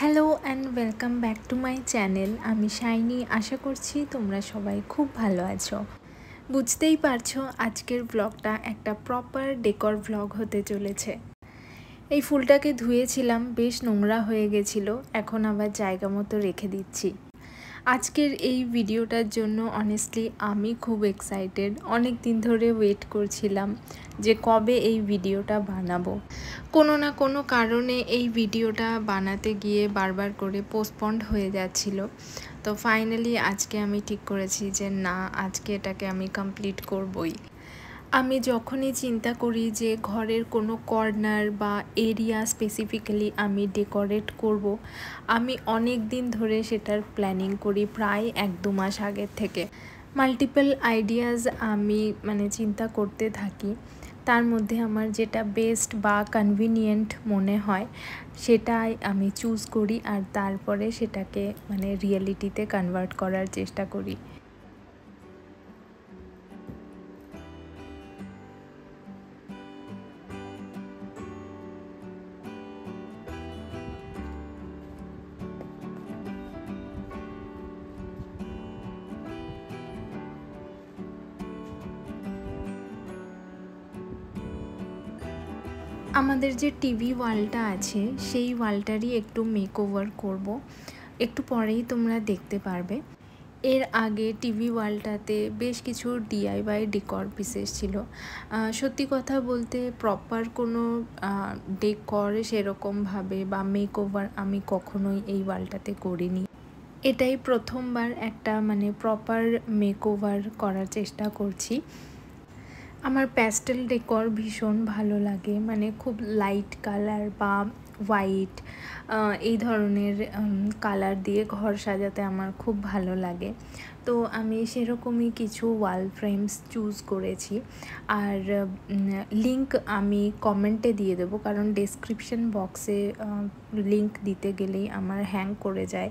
Hello and welcome back to my channel. আমি shiny. আশা করছি তোমরা সবাই খুব ভালো আছো। বুঝতেই পারছো আজকের ব্লগটা একটা প্রপার ডেকর ব্লগ হতে চলেছে। এই ফুলটাকে ধুয়েছিলাম, বেশ নোংরা হয়ে গেছিলো, এখন আবার জায়গা মতো রেখে দিচ্ছি। আজকের এই ভিডিওটার জন্য অনেস্টলি আমি খুব এক্সাইটেড। অনেক দিন ধরে ওয়েট করছিলাম যে কবে এই ভিডিওটা বানাবো। কোনো না কোনো কারণে এই ভিডিওটা বানাতে গিয়ে বারবার করে পোস্টপন্ড হয়ে যাচ্ছিল। তো ফাইনালি আজকে আমি ঠিক করেছি যে না, আজকে এটাকে আমি কমপ্লিট করবই। আমি যখনই চিন্তা করি যে ঘরের কোনো কর্নার বা এরিয়া স্পেসিফিক্যালি আমি ডেকোরেট করব, আমি অনেক দিন ধরে সেটার প্ল্যানিং করি, প্রায় 1-2 মাস আগের থেকে। মাল্টিপল আইডিয়াস আমি চিন্তা করতে থাকি, তার মধ্যে আমার যেটা বেস্ট বা কনভিনিয়েন্ট মনে হয় সেটাই আমি চুজ করি, আর তারপরে সেটাকে রিয়েলিটিতে কনভার্ট করার চেষ্টা করি। আমাদের যে টিভি ওয়ালটা আছে সেই ওয়ালটারই একটু মেকওভার করব, একটু পরেই তোমরা দেখতে পারবে। এর আগে টিভি ওয়ালটাতে বেশ কিছু DIY ডেকর পিসেস ছিল। সত্যি কথা বলতে প্রপার কোনো ডেকর সেরকমভাবে বা মেকওভার আমি কখনোই এই ওয়ালটাতে করিনি। এটাই প্রথমবার একটা প্রপার মেকওভার করার চেষ্টা করছি। আমার প্যাস্টেল ডেকর ভীষণ ভালো লাগে, খুব লাইট কালার বা হোয়াইট এই ধরনের কালার দিয়ে ঘর সাজাতে আমার খুব ভালো লাগে। তো আমি সেরকমই কিছু ওয়াল ফ্রেমস চুজ করেছি, আর লিংক আমি কমেন্টে দিয়ে দেবো, কারণ ডেসক্রিপশন বক্সে লিংক দিতে গেলেই আমার হ্যাং করে যায়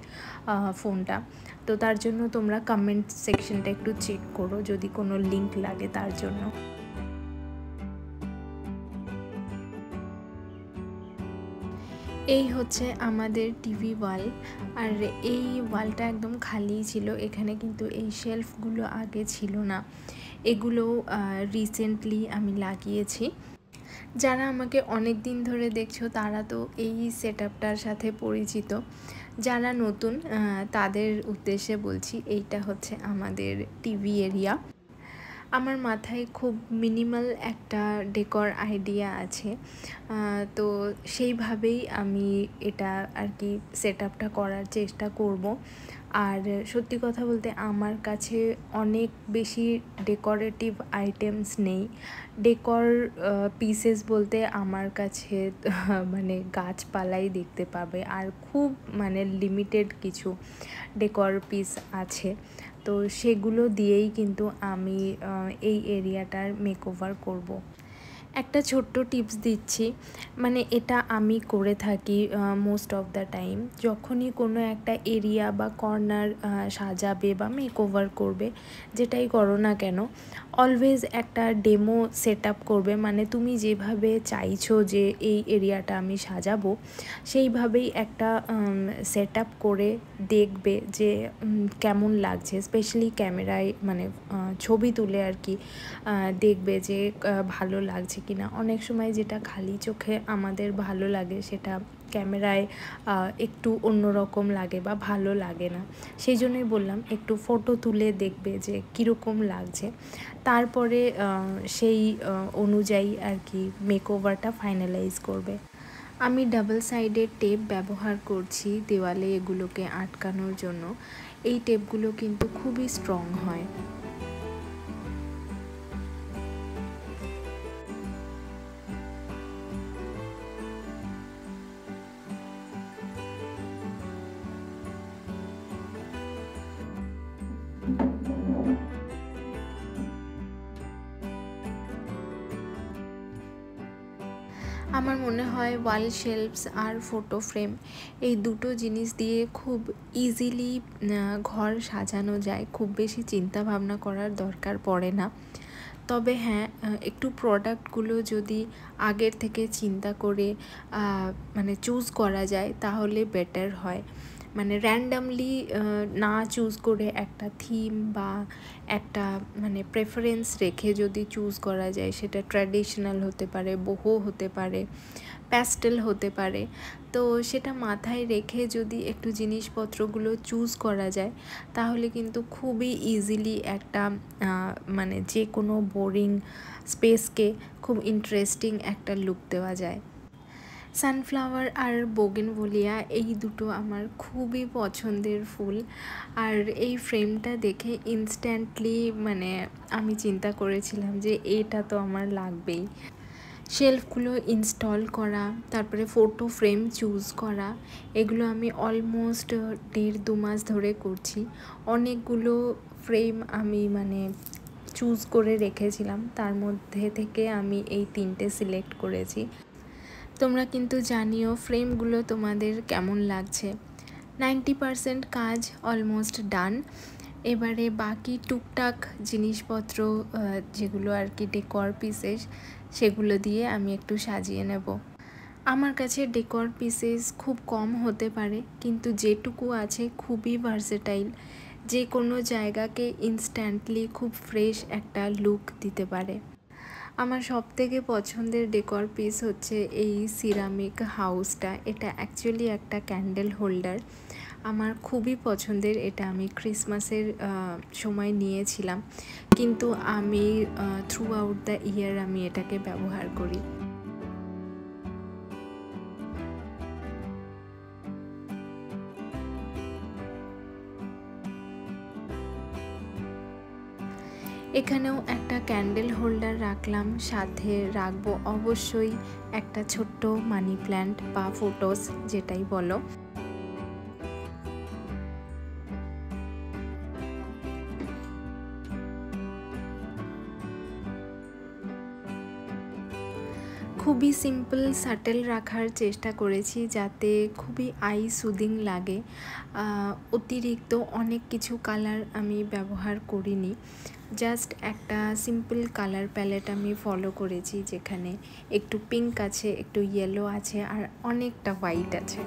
ফোনটা। তো তার জন্য তোমরা কমেন্ট সেকশনটা একটু চেক করো যদি কোনো লিংক লাগে তার জন্য। এই হচ্ছে আমাদের টিভি ওয়াল, আর এই ওয়ালটা একদম খালি ছিল। এখানে কিন্তু এই শেলফগুলো আগে ছিল না, এগুলো রিসেন্টলি আমি লাগিয়েছি। যারা আমাকে অনেক দিন ধরে দেখছো তারা তো এই সেটআপটার সাথে পরিচিত। যারা নতুন তাদের উদ্দেশ্যে বলছি, এইটা হচ্ছে আমাদের টিভি এরিয়া। আমার মাথায় খুব মিনিমাল একটা ডেকর আইডিয়া আছে, তো সেইভাবেই আমি এটা আর কি সেটআপটা করার চেষ্টা করব। আর সত্যি কথা বলতে আমার কাছে অনেক বেশি ডেকোরেটিভ আইটেমস নেই। ডেকর পিসেস বলতে আমার কাছে গাছপালাই দেখতে পাবে, আর খুব লিমিটেড কিছু ডেকর পিস আছে। তো সেগুলো দিয়েই কিন্তু আমি এই এরিয়াটার মেকওভার করব। একটা ছোট্ট টিপস দিচ্ছি, এটা আমি করে থাকি মোস্ট অফ দ্য টাইম। যখনই কোনো একটা এরিয়া বা কর্নার সাজাবে বা মেকওভার করবে, যেটাই করো না কেন, অলওয়েজ একটা ডেমো সেট আপ করবে। তুমি যেভাবে চাইছো যে এই এরিয়াটা আমি সাজাবো, সেইভাবেই একটা সেট আপ করে দেখবে যে কেমন লাগছে। স্পেশালি ক্যামেরায় ছবি তুলে আর কি দেখবে যে ভালো লাগছে কি না। অনেক সময় যেটা খালি চোখে আমাদের ভালো লাগে সেটা ক্যামেরায় একটু অন্যরকম লাগে বা ভালো লাগে না। সেই জন্যই বললাম একটু ফটো তুলে দেখবে যে কীরকম লাগছে, তারপরে সেই অনুযায়ী আর কি মেকওভারটা ফাইনালাইজ করবে। আমি ডাবল সাইডের টেপ ব্যবহার করছি দেওয়ালে এগুলোকে আটকানোর জন্য। এই টেপগুলো কিন্তু খুবই স্ট্রং হয়। আমার মনে হয় ওয়াল শেলফস আর ফটো ফ্রেম, এই দুটো জিনিস দিয়ে খুব ইজিলি ঘর সাজানো যায়, খুব বেশি চিন্তা ভাবনা করার দরকার পড়ে না। তবে হ্যাঁ, একটু প্রোডাক্টগুলো যদি আগের থেকে চিন্তা করে মানে চুজ করা যায় তাহলে বেটার হয়। মানে র্যান্ডামলি না চুজ করে একটা থিম বা একটা মানে প্রেফারেন্স রেখে যদি চুজ করা যায়, সেটা ট্র্যাডিশনাল হতে পারে, বহু হতে পারে, প্যাস্টেল হতে পারে, তো সেটা মাথায় রেখে যদি একটু জিনিসপত্রগুলো চুজ করা যায় তাহলে কিন্তু খুবই ইজিলি একটা মানে যে কোনো বোরিং স্পেসকে খুব ইন্টারেস্টিং একটা লুক দেওয়া যায়। সানফ্লাওয়ার আর বোগেনভেলিয়া এই দুটো আমার খুবই পছন্দের ফুল, আর এই ফ্রেমটা দেখে ইনস্ট্যান্টলি মানে আমি চিন্তা করেছিলাম যে এটা তো আমার লাগবেই। শেলফগুলো ইনস্টল করা, তারপরে ফটো ফ্রেম চুজ করা, এগুলো আমি অলমোস্ট 1.5-2 মাস ধরে করছি। অনেকগুলো ফ্রেম আমি মানে চুজ করে রেখেছিলাম, তার মধ্যে থেকে আমি এই 3টে সিলেক্ট করেছি। তোমরা কিন্তু জানিও ফ্রেমগুলো তোমাদের কেমন লাগছে। 90% কাজ অলমোস্ট ডান। এবারে বাকি টুকটাক জিনিসপত্র যেগুলো আর কি ডেকর পিসেস, সেগুলো দিয়ে আমি একটু সাজিয়ে নেব। আমার কাছে ডেকর পিসেস খুব কম হতে পারে, কিন্তু যেটুকু আছে খুবই ভার্সেটাইল, যে কোনো জায়গাকে ইনস্ট্যান্টলি খুব ফ্রেশ একটা লুক দিতে পারে। আমার সবথেকে পছন্দের ডেকর পিস হচ্ছে এই সিরামিক হাউসটা। এটা অ্যাকচুয়ালি একটা ক্যান্ডেল হোল্ডার, আমার খুবই পছন্দের। এটা আমি ক্রিসমাসের সময় নিয়েছিলাম, কিন্তু আমি থ্রু আউট দ্য ইয়ার আমি এটাকে ব্যবহার করি। এখানেও একটা ক্যান্ডেল হোল্ডার রাখলাম, সাথে রাখবো অবশ্যই একটা ছোট্ট মানি প্ল্যান্ট বা ফটোস যেটাই বলো। খুবই সিম্পল সাটেল রাখার চেষ্টা করেছি যাতে খুবই আই সুদিং লাগে। অতিরিক্ত অনেক কিছু কালার আমি ব্যবহার করিনি, জাস্ট একটা সিম্পল কালার প্যালেট আমি ফলো করেছি, যেখানে একটু পিঙ্ক আছে, একটু ইয়েলো আছে, আর অনেকটা হোয়াইট আছে।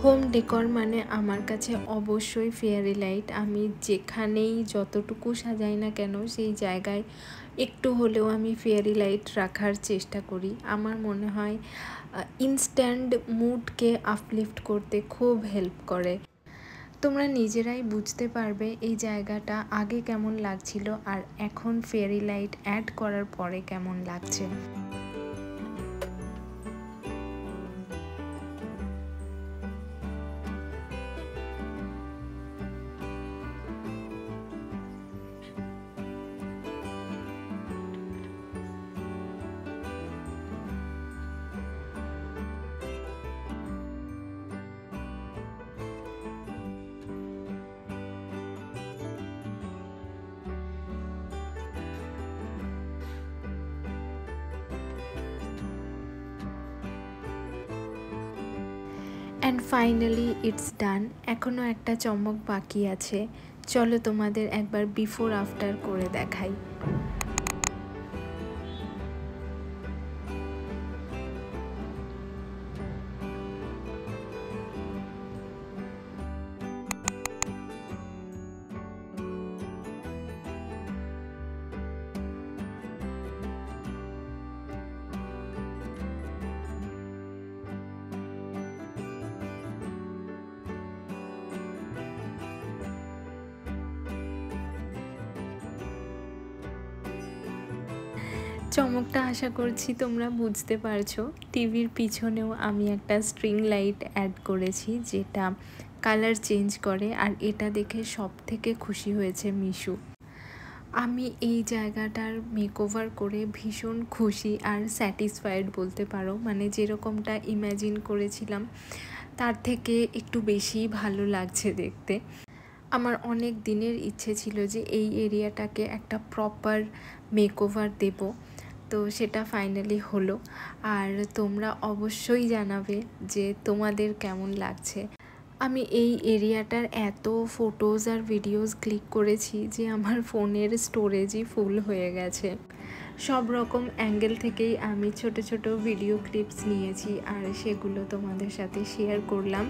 হোম ডেকর মানে আমার কাছে অবশ্যই ফেয়ারি লাইট। আমি যেখানেই যতটুকু সাজাই না কেন সেই জায়গায় একটু হলেও আমি ফেয়ারি লাইট রাখার চেষ্টা করি। আমার মনে হয় ইনস্ট্যান্ট মুডকে আপলিফট করতে খুব হেল্প করে। তোমরা নিজেরাই বুঝতে পারবে এই জায়গাটা আগে কেমন লাগছিল আর এখন ফেয়ারি লাইট অ্যাড করার পরে কেমন লাগছে। অ্যান্ড ফাইনালি ইটস ডান। এখনও একটা চমক বাকি আছে, চলো তোমাদের একবার বিফোর আফটার করে দেখাই। চমকটা আশা করছি তোমরা বুঝতে পারছো। টিভির পিছনেও আমি একটা স্ট্রিং লাইট অ্যাড করেছি যেটা কালার চেঞ্জ করে, আর এটা দেখে সব থেকে খুশি হয়েছে মিশু। আমি এই জায়গাটার মেকওভার করে ভীষণ খুশি আর স্যাটিসফাইড বলতে পারো। মানে যেরকমটা ইম্যাজিন করেছিলাম তার থেকে একটু বেশি ভালো লাগছে দেখতে। আমার অনেক দিনের ইচ্ছে ছিল যে এই এরিয়াটাকে একটা প্রপার মেকওভার দেব, তো সেটা ফাইনালি হলো। আর তোমরা অবশ্যই জানাবে যে তোমাদের কেমন লাগছে। আমি এই এরিয়াটার এত ফটোজ আর ভিডিওস ক্লিক করেছি যে আমার ফোনের স্টোরেজই ফুল হয়ে গেছে। সব রকম অ্যাঙ্গেল থেকেই আমি ছোট ছোট ভিডিও ক্লিপস নিয়েছি আর সেগুলো তোমাদের সাথে শেয়ার করলাম।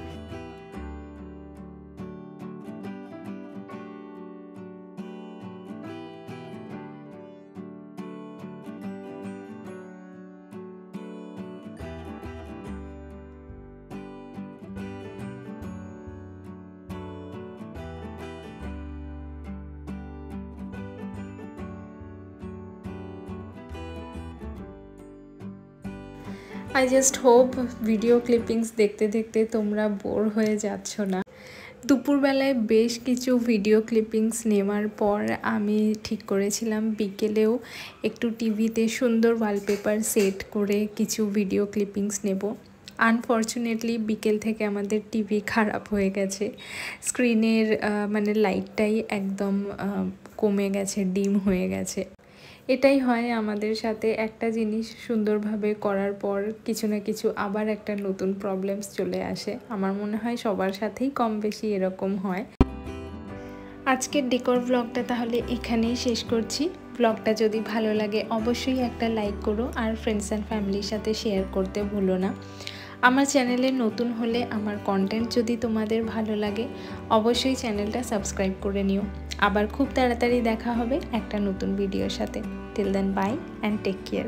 I just hope video clippings দেখতে দেখতে তোমরা বোর হয়ে যাচ্ছ না। দুপুরবেলায় বেশ কিছু ভিডিও ক্লিপিংস নেওয়ার পর আমি ঠিক করেছিলাম বিকেলেও একটু টিভিতে সুন্দর ওয়ালপেপার সেট করে কিছু ভিডিও ক্লিপিংস নেব। আনফর্চুনেটলি বিকেল থেকে আমাদের টিভি খারাপ হয়ে গেছে, স্ক্রিনের মানে লাইটটাই একদম কমে গেছে, ডিম হয়ে গেছে। এটাই হয় আমাদের সাথে, একটা জিনিস সুন্দরভাবে করার পর কিছু না কিছু আবার একটা নতুন প্রবলেমস চলে আসে। আমার মনে হয় সবার সাথেই কম বেশি এরকম হয়। আজকের ডেকোর ব্লগটা তাহলে এখানেই শেষ করছি। ব্লগটা যদি ভালো লাগে অবশ্যই একটা লাইক করো আর ফ্রেন্ডস অ্যান্ড ফ্যামিলির সাথে শেয়ার করতে ভুলো না। আমার চ্যানেলে নতুন হলে আমার কন্টেন্ট যদি তোমাদের ভালো লাগে অবশ্যই চ্যানেলটা সাবস্ক্রাইব করে নিও। আবার খুব তাড়াতাড়ি দেখা হবে একটা নতুন ভিডিওর সাথে। Till then bye and take care.